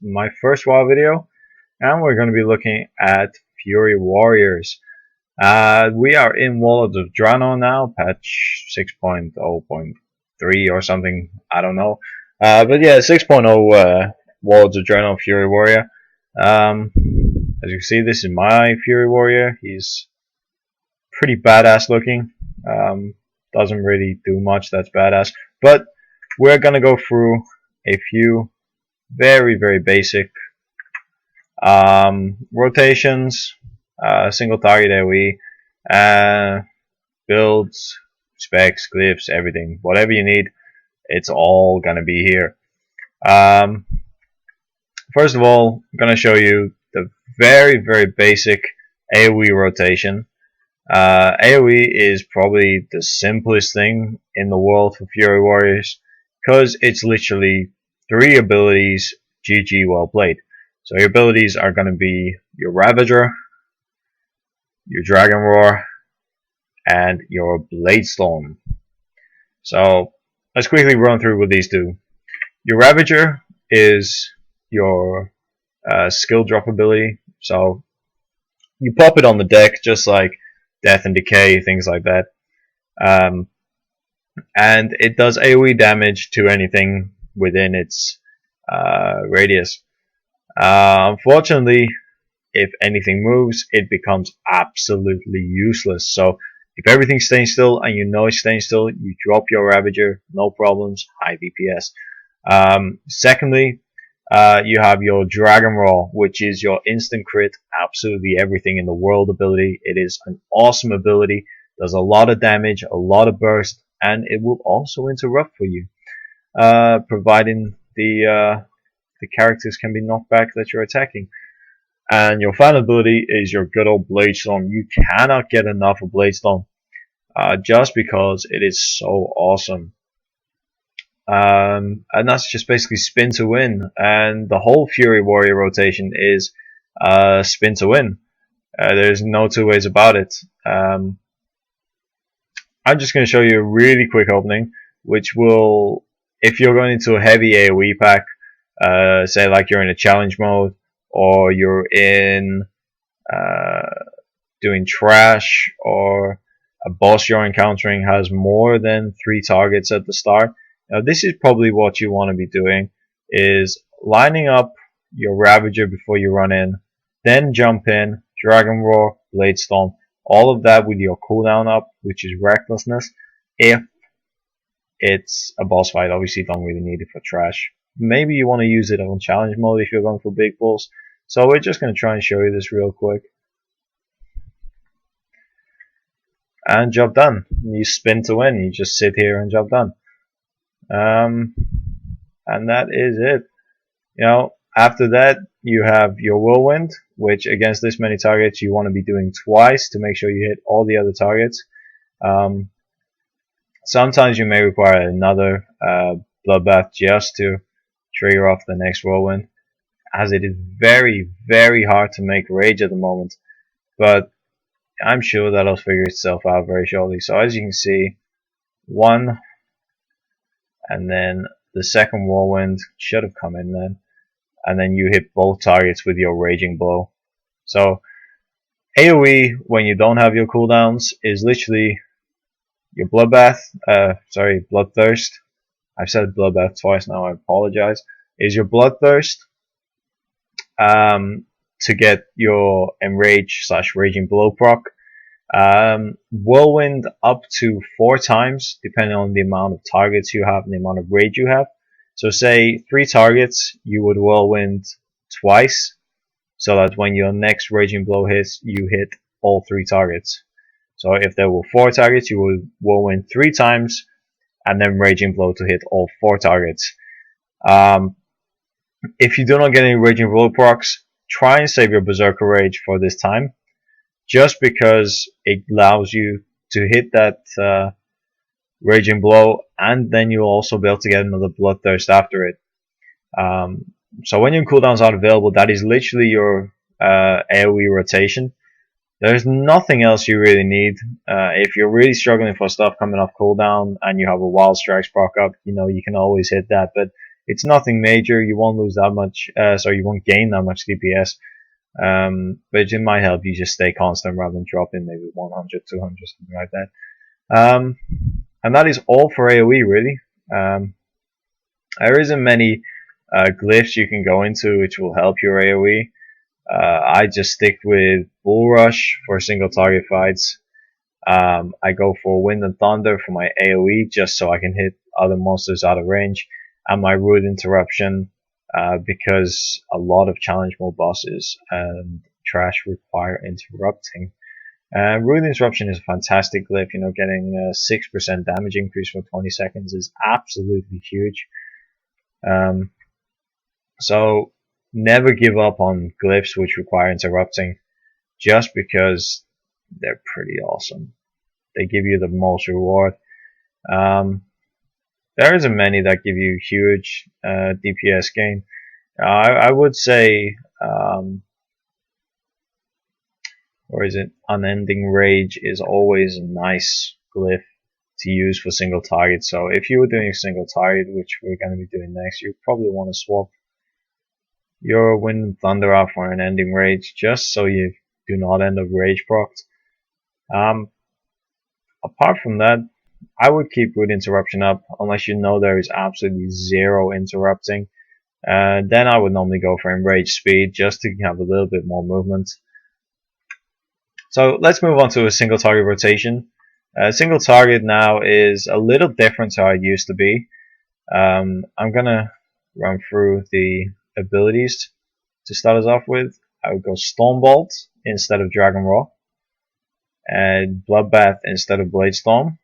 my first WoW video, and we're going to be looking at Fury Warriors. We are in Warlords of Draenor now, patch 6.0.3 or something, I don't know. But yeah, 6.0 Warlords of Draenor Fury Warrior. As you can see, this is my Fury Warrior. He's pretty badass looking. Doesn't really do much that's badass, but we're gonna go through a few very basic rotations, single target AoE, builds, specs, glyphs, everything, whatever you need, it's all gonna be here. First of all, I'm gonna show you the very basic AoE rotation. AoE is probably the simplest thing in the world for Fury Warriors, because it's literally 3 abilities, GG, well played. So your abilities are going to be your Ravager, your Dragon Roar, and your Blade Storm. So let's quickly run through what these do. Your Ravager is your skill drop ability, so you pop it on the deck just like Death and Decay, things like that. And it does AoE damage to anything within its radius. Unfortunately, if anything moves, it becomes absolutely useless. So if everything's staying still and you know it's staying still, you drop your Ravager, no problems, high DPS. Secondly, you have your Dragon Roar, which is your instant crit, absolutely everything in the world ability. It is an awesome ability, does a lot of damage, a lot of burst, and it will also interrupt for you, providing the characters can be knocked back that you're attacking. And your final ability is your good old Blade Storm. You cannot get enough of Blade Storm, just because it is so awesome. And that's just basically spin to win, and the whole Fury Warrior rotation is spin to win. There's no two ways about it. I'm just going to show you a really quick opening, which will, if you're going into a heavy AoE pack, say like you're in a challenge mode, or you're in doing trash, or a boss you're encountering has more than 3 targets at the start. Now this is probably what you want to be doing, is lining up your Ravager before you run in, then jump in, Dragon Roar, Blade Storm, all of that with your cooldown up, which is Recklessness. If it's a boss fight, obviously don't really need it for trash. Maybe you want to use it on challenge mode if you're going for big pulls. So we're just going to try and show you this real quick. And job done. You spin to win, you just sit here and job done. And that is it. You know, after that you have your Whirlwind, which against this many targets you want to be doing twice to make sure you hit all the other targets. Sometimes you may require another Bloodbath just to trigger off the next Whirlwind, as it is very hard to make rage at the moment, but I'm sure that'll figure itself out very shortly. So as you can see, 1, and then the second Whirlwind should have come in then, and then you hit both targets with your Raging Blow. So AoE, when you don't have your cooldowns, is literally your Bloodbath, Bloodthirst. I've said Bloodbath twice now, I apologize. Is your Bloodthirst to get your Enrage / Raging Blow proc. Whirlwind up to 4 times, depending on the amount of targets you have and the amount of rage you have. So say 3 targets, you would Whirlwind twice, so that when your next Raging Blow hits, you hit all 3 targets. So if there were 4 targets, you would Whirlwind 3 times, and then Raging Blow to hit all 4 targets. If you do not get any Raging Blow procs, try and save your Berserker Rage for this time, just because it allows you to hit that Raging Blow, and then you'll also be able to get another Bloodthirst after it. So when your cooldowns aren't available, that is literally your AoE rotation. There's nothing else you really need. If you're really struggling for stuff coming off cooldown and you have a Wild Strikes proc up, you know, you can always hit that. But It's nothing major. You won't lose that much. Sorry, you won't gain that much DPS. But it might help you just stay constant rather than drop in maybe 100, 200, something like that. And that is all for AoE really. There isn't many glyphs you can go into which will help your AoE. I just stick with Bull Rush for single target fights. I go for Wind and Thunder for my AoE just so I can hit other monsters out of range, and my Root Interruption because a lot of challenge mode bosses and trash require interrupting. Root Interruption is a fantastic glyph. You know, getting a 6% damage increase for 20 seconds is absolutely huge. So never give up on glyphs which require interrupting, just because they're pretty awesome. They give you the most reward. There isn't many that give you huge DPS gain. I would say, or is it Unending Rage is always a nice glyph to use for single target. So if you were doing a single target, which we're going to be doing next, you probably want to swap your Wind and Thunder out for Unending Rage, just so you do not end up rage procced. Apart from that, I would keep Root Interruption up unless you know there is absolutely zero interrupting. Then I would normally go for Enrage Speed just to have a little bit more movement. So let's move on to a single target rotation. Single target now is a little different to how it used to be. I'm gonna run through the abilities to start us off with. I would go Stormbolt instead of Dragon Roar, and Bloodbath instead of Bladestorm,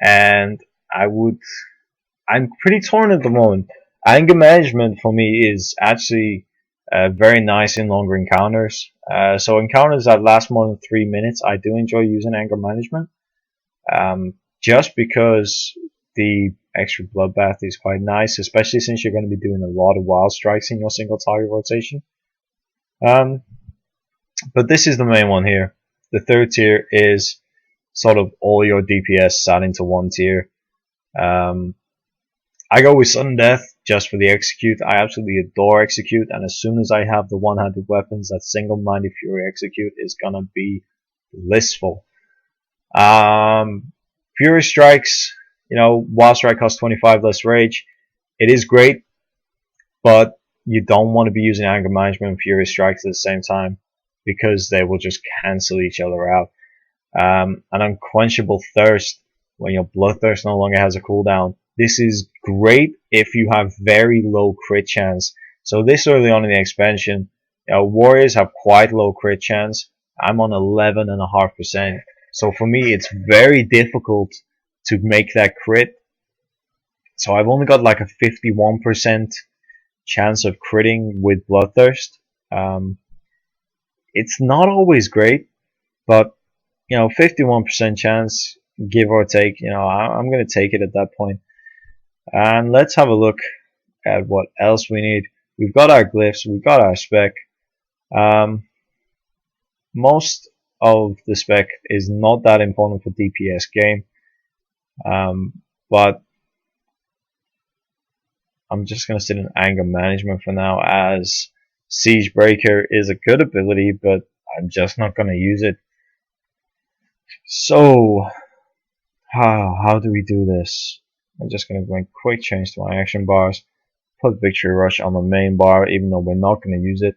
and I'm pretty torn at the moment. Anger management for me is actually very nice in longer encounters. So encounters that last more than 3 minutes, I do enjoy using anger management. Just because the extra bloodbath is quite nice, especially since you're going to be doing a lot of wild strikes in your single target rotation. But this is the main one here. The third tier is sort of all your DPS sat into one tier. I go with Sudden Death just for the Execute. I absolutely adore Execute, and as soon as I have the one-handed weapons, that Single-Minded Fury Execute is gonna be blissful. Fury Strikes, you know, Wild Strike costs 25 less rage. It is great, but you don't want to be using Anger Management and Fury Strikes at the same time, because they will just cancel each other out. An Unquenchable Thirst, when your Bloodthirst no longer has a cooldown. This is great if you have very low crit chance. So this early on in the expansion, Warriors have quite low crit chance. I'm on 11.5%. So for me, it's very difficult to make that crit. So I've only got like a 51% chance of critting with Bloodthirst. It's not always great, but 51% chance, give or take, I'm going to take it at that point. And let's have a look at what else we need. We've got our glyphs, we've got our spec. Most of the spec is not that important for DPS game, but I'm just going to sit in anger management for now, as Siege Breaker is a good ability, but I'm just not going to use it. So how do we do this? I'm just going to make quick change to my action bars, put Victory Rush on the main bar, even though we're not going to use it.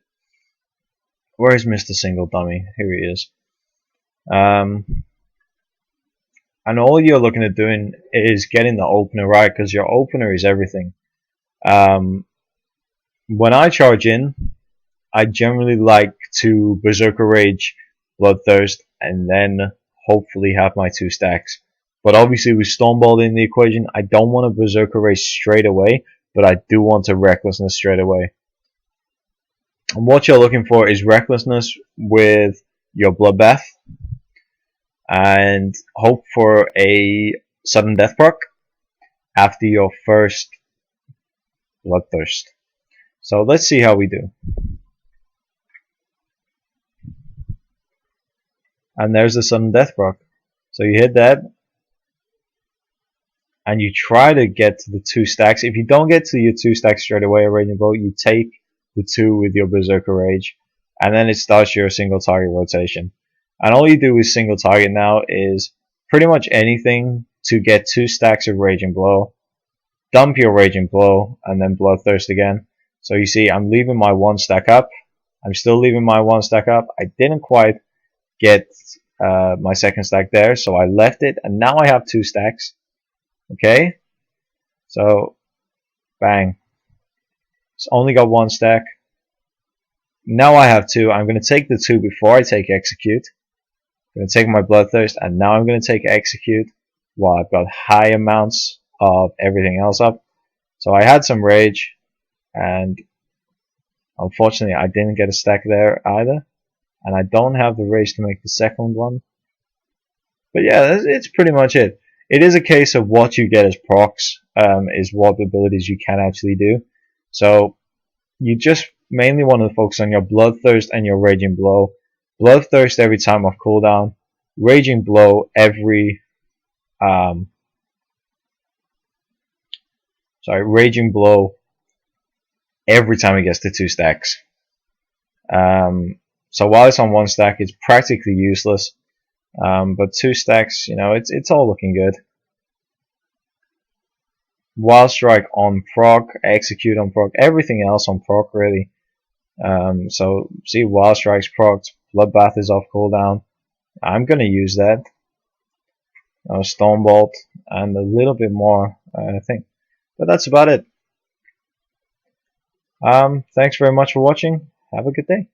Where is Mr. Single Dummy? Here he is. And all you're looking at doing is getting the opener right, because your opener is everything. When I charge in, I generally like to Berserker Rage, Bloodthirst, and then hopefully have my 2 stacks. But obviously with Stormbolt in the equation, I don't want to Berserker Rage straight away, but I do want to Recklessness straight away. And what you're looking for is Recklessness with your Bloodbath, and hope for a Sudden Death proc after your first Bloodthirst. So let's see how we do. And there's the Sudden Death proc. So you hit that, and you try to get to the 2 stacks. If you don't get to your 2 stacks straight away at Raging Blow, you take the 2 with your Berserker Rage, and then it starts your single target rotation. And all you do with single target now is pretty much anything to get 2 stacks of Raging Blow, dump your Raging Blow, and then Bloodthirst again. So you see, I'm leaving my 1 stack up. I'm still leaving my 1 stack up. I didn't quite get my 2nd stack there, so I left it, and now I have 2 stacks. Okay, so bang. It's only got 1 stack. Now I have 2. I'm going to take the 2 before I take Execute. I'm going to take my Bloodthirst, and now I'm going to take Execute while I've got high amounts of everything else up. So I had some Rage, and unfortunately I didn't get a stack there either. And I don't have the Rage to make the 2nd one. But yeah, it's pretty much it. It is a case of what you get as procs, is what abilities you can actually do. So you just mainly want to focus on your Bloodthirst and your Raging Blow. Bloodthirst every time off cooldown, Raging Blow every Raging Blow every time it gets to 2 stacks. So while it's on 1 stack, it's practically useless. But 2 stacks, you know, it's all looking good. Wild Strike on proc, Execute on proc, everything else on proc really. So see, Wild Strike's proc, Bloodbath is off cooldown. I'm gonna use that. Stonebolt and a little bit more, I think. But that's about it. Thanks very much for watching. Have a good day.